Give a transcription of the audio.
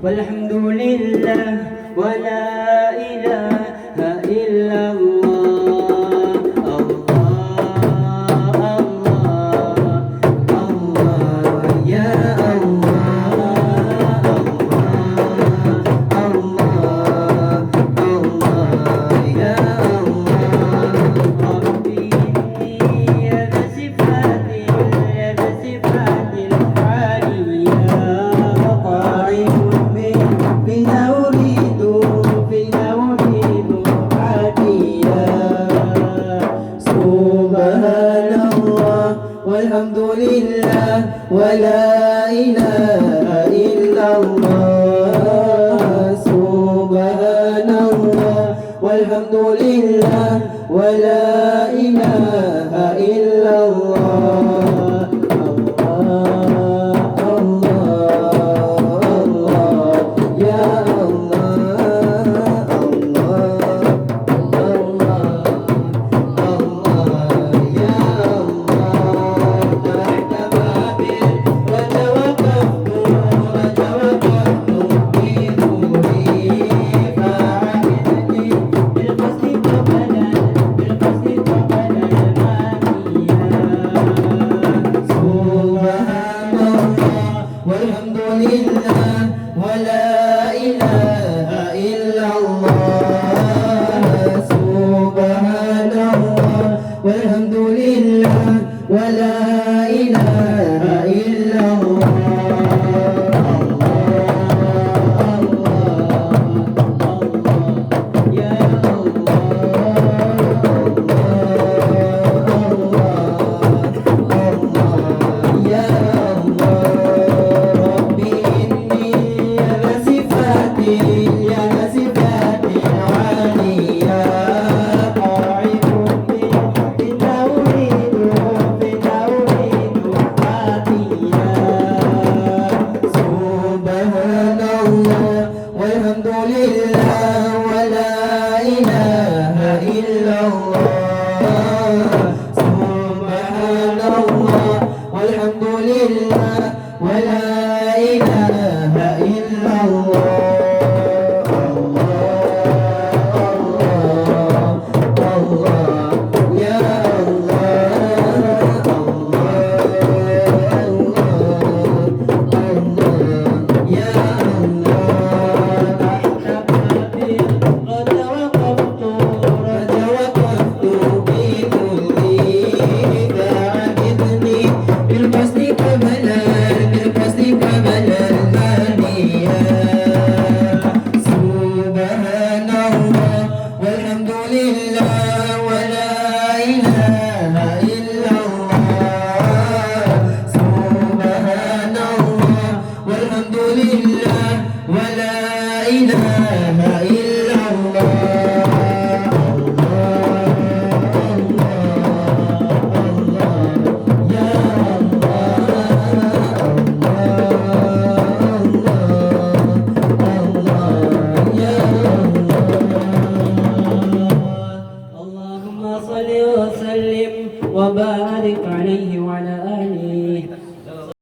والحمد لله ولا إله إلا الله. الله الله الله يا الله. الله الله يا الله. ربي إني ذا صفات عالية قائم بنا أريد عاديا. سبحان الله والحمد لله ولا إله إلا الله. سبحان الله والحمد لله ولا إله إلا الله. الله الله الله يا الله. الله الله يا الله. تحت بابل وتوقفت في نوري فعبدني بالقصد قبلا سبحان الله والحمد لله ولا إله إلا الله. سبحان الله والحمد لله ولا إله إلا الله. يا والحمد لله ولا إله إلا الله. سبحان الله والحمد لله ولا إله